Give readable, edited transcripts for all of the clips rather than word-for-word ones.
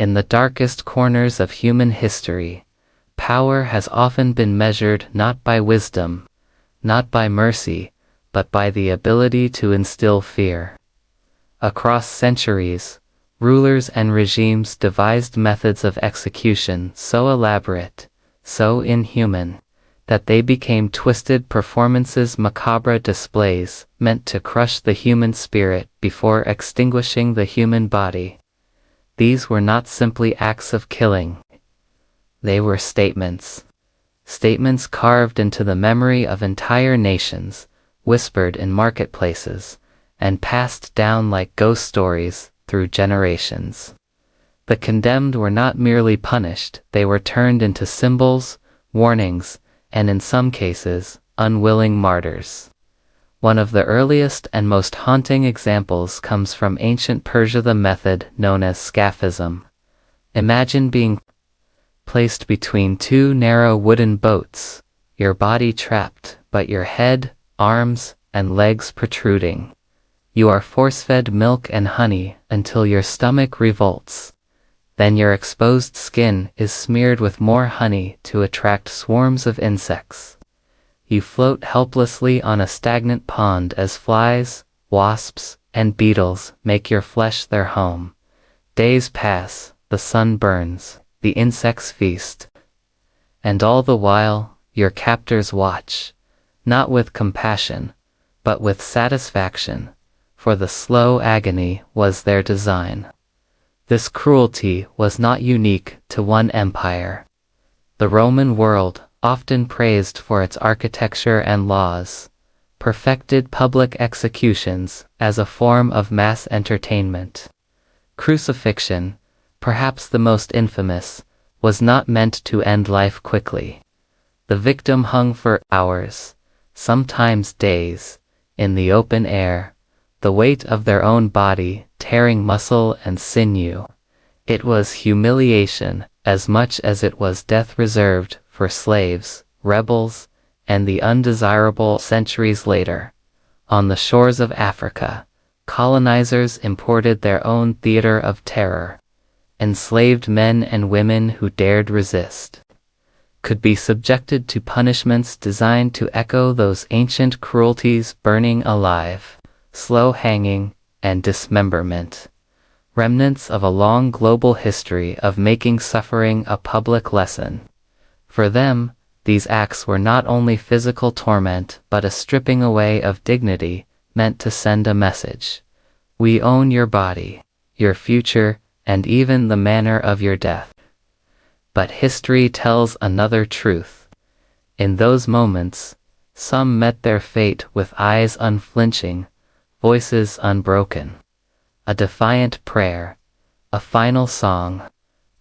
In the darkest corners of human history, power has often been measured not by wisdom, not by mercy, but by the ability to instill fear. Across centuries, rulers and regimes devised methods of execution so elaborate, so inhuman, that they became twisted performances, macabre displays meant to crush the human spirit before extinguishing the human body. These were not simply acts of killing. They were statements. Statements carved into the memory of entire nations, whispered in marketplaces, and passed down like ghost stories through generations. The condemned were not merely punished, they were turned into symbols, warnings, and in some cases, unwilling martyrs. One of the earliest and most haunting examples comes from ancient Persia, the method known as Scaphism. Imagine being placed between two narrow wooden boats, your body trapped, but your head, arms, and legs protruding. You are force-fed milk and honey until your stomach revolts. Then your exposed skin is smeared with more honey to attract swarms of insects. You float helplessly on a stagnant pond as flies, wasps, and beetles make your flesh their home. Days pass, the sun burns, the insects feast. And all the while, your captors watch, not with compassion, but with satisfaction, for the slow agony was their design. This cruelty was not unique to one empire. The Roman world, often praised for its architecture and laws, perfected public executions as a form of mass entertainment. Crucifixion, perhaps the most infamous, was not meant to end life quickly. The victim hung for hours, sometimes days, in the open air, the weight of their own body tearing muscle and sinew. It was humiliation as much as it was death, reserved for slaves, rebels, and the undesirable. Centuries later, on the shores of Africa, colonizers imported their own theater of terror. Enslaved men and women who dared resist could be subjected to punishments designed to echo those ancient cruelties: burning alive, slow hanging, and dismemberment. Remnants of a long global history of making suffering a public lesson. For them, these acts were not only physical torment but a stripping away of dignity, meant to send a message. We own your body, your future, and even the manner of your death. But history tells another truth. In those moments, some met their fate with eyes unflinching, voices unbroken. A defiant prayer, a final song,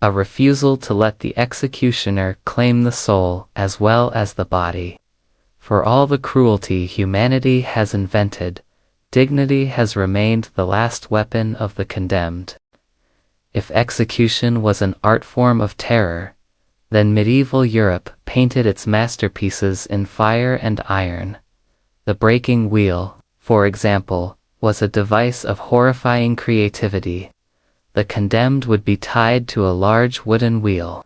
a refusal to let the executioner claim the soul as well as the body. For all the cruelty humanity has invented, dignity has remained the last weapon of the condemned. If execution was an art form of terror, then medieval Europe painted its masterpieces in fire and iron. The breaking wheel, for example, was a device of horrifying creativity. The condemned would be tied to a large wooden wheel,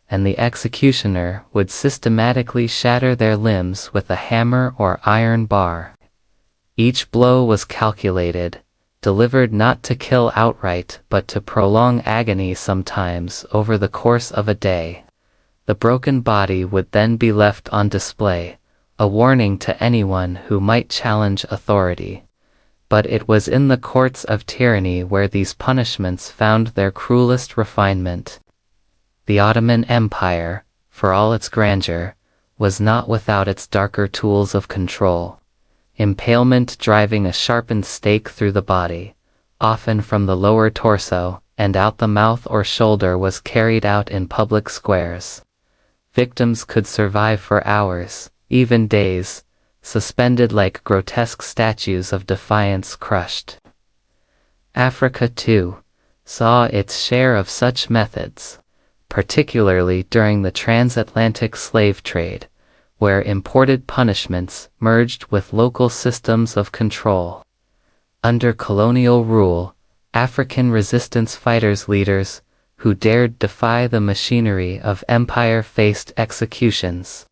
and the executioner would systematically shatter their limbs with a hammer or iron bar. Each blow was calculated, delivered not to kill outright but to prolong agony, sometimes over the course of a day. The broken body would then be left on display, a warning to anyone who might challenge authority. But it was in the courts of tyranny where these punishments found their cruelest refinement. The Ottoman Empire, for all its grandeur, was not without its darker tools of control. Impalement, driving a sharpened stake through the body, often from the lower torso and out the mouth or shoulder, was carried out in public squares. Victims could survive for hours, even days, suspended like grotesque statues of defiance, crushed. Africa, too, saw its share of such methods, particularly during the transatlantic slave trade, where imported punishments merged with local systems of control. Under colonial rule, African resistance fighters, leaders who dared defy the machinery of empire faced executions,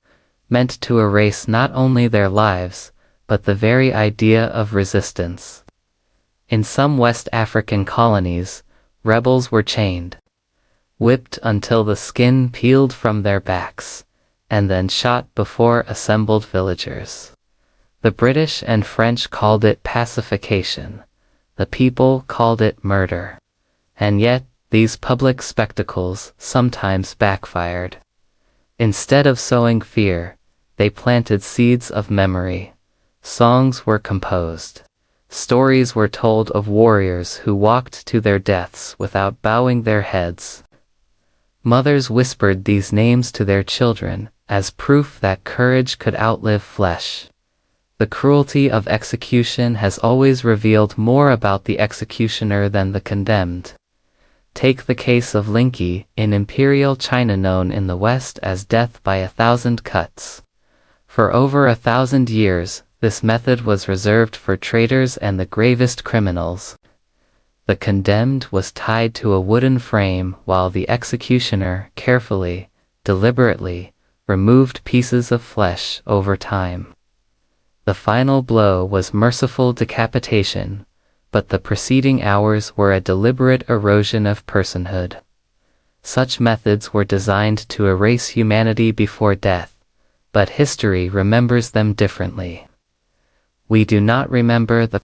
meant to erase not only their lives, but the very idea of resistance. In some West African colonies, rebels were chained, whipped until the skin peeled from their backs, and then shot before assembled villagers. The British and French called it pacification. The people called it murder. And yet, these public spectacles sometimes backfired. Instead of sowing fear, they planted seeds of memory. Songs were composed. Stories were told of warriors who walked to their deaths without bowing their heads. Mothers whispered these names to their children as proof that courage could outlive flesh. The cruelty of execution has always revealed more about the executioner than the condemned. Take the case of lynching in Imperial China, known in the West as death by 1,000 cuts. For over 1,000 years, this method was reserved for traitors and the gravest criminals. The condemned was tied to a wooden frame while the executioner carefully, deliberately, removed pieces of flesh over time. The final blow was merciful decapitation, but the preceding hours were a deliberate erosion of personhood. Such methods were designed to erase humanity before death, but history remembers them differently. We do not remember the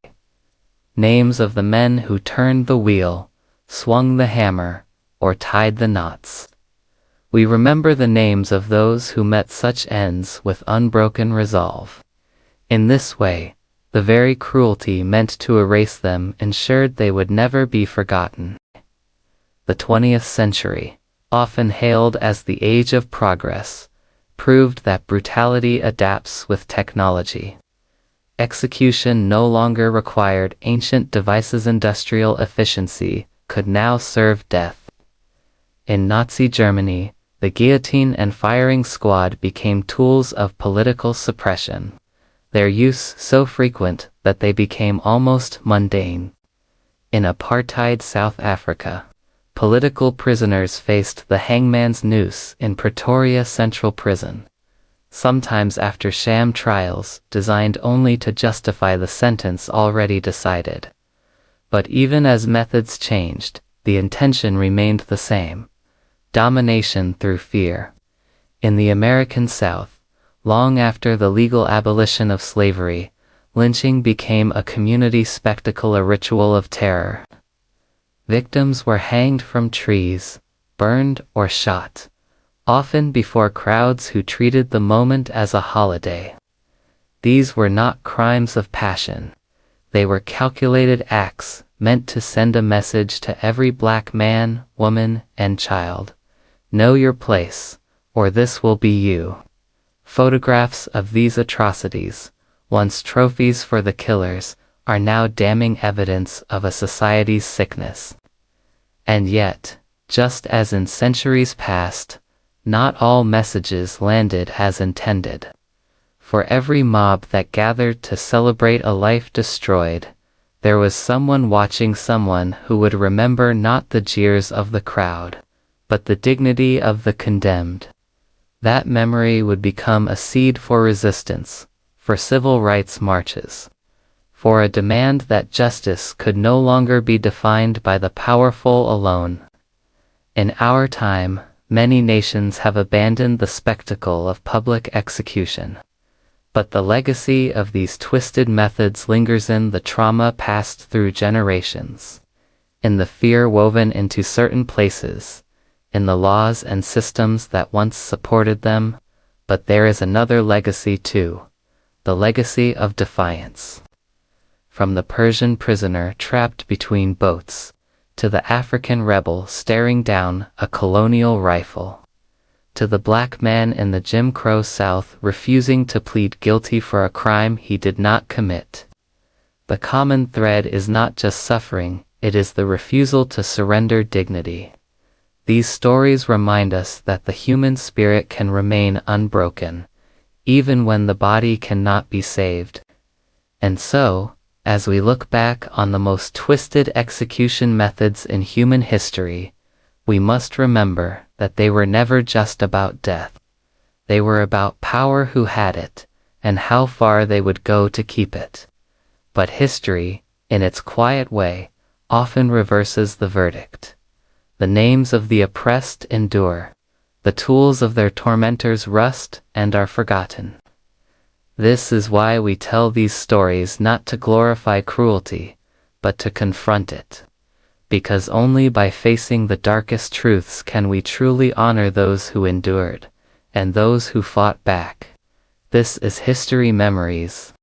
names of the men who turned the wheel, swung the hammer, or tied the knots. We remember the names of those who met such ends with unbroken resolve. In this way, the very cruelty meant to erase them ensured they would never be forgotten. The 20th century, often hailed as the age of progress, proved that brutality adapts with technology. Execution no longer required ancient devices. Industrial efficiency could now serve death. In Nazi Germany, the guillotine and firing squad became tools of political suppression, their use so frequent that they became almost mundane. In apartheid South Africa, political prisoners faced the hangman's noose in Pretoria Central Prison, sometimes after sham trials designed only to justify the sentence already decided. But even as methods changed, the intention remained the same: domination through fear. In the American South, long after the legal abolition of slavery, lynching became a community spectacle, a ritual of terror. Victims were hanged from trees, burned or shot, often before crowds who treated the moment as a holiday. These were not crimes of passion. They were calculated acts meant to send a message to every black man, woman, and child: know your place, or this will be you. Photographs of these atrocities, once trophies for the killers, are now damning evidence of a society's sickness. And yet, just as in centuries past, not all messages landed as intended. For every mob that gathered to celebrate a life destroyed, there was someone watching, someone who would remember not the jeers of the crowd, but the dignity of the condemned. That memory would become a seed for resistance, for civil rights marches, for a demand that justice could no longer be defined by the powerful alone. In our time, many nations have abandoned the spectacle of public execution. But the legacy of these twisted methods lingers in the trauma passed through generations, in the fear woven into certain places, in the laws and systems that once supported them. But there is another legacy too, the legacy of defiance. From the Persian prisoner trapped between boats, to the African rebel staring down a colonial rifle, to the black man in the Jim Crow South refusing to plead guilty for a crime he did not commit. The common thread is not just suffering, it is the refusal to surrender dignity. These stories remind us that the human spirit can remain unbroken, even when the body cannot be saved. And so, as we look back on the most twisted execution methods in human history, we must remember that they were never just about death. They were about power who had it, and how far they would go to keep it. But history, in its quiet way, often reverses the verdict. The names of the oppressed endure. The tools of their tormentors rust and are forgotten. This is why we tell these stories, not to glorify cruelty, but to confront it. Because only by facing the darkest truths can we truly honor those who endured, and those who fought back. This is History Memories.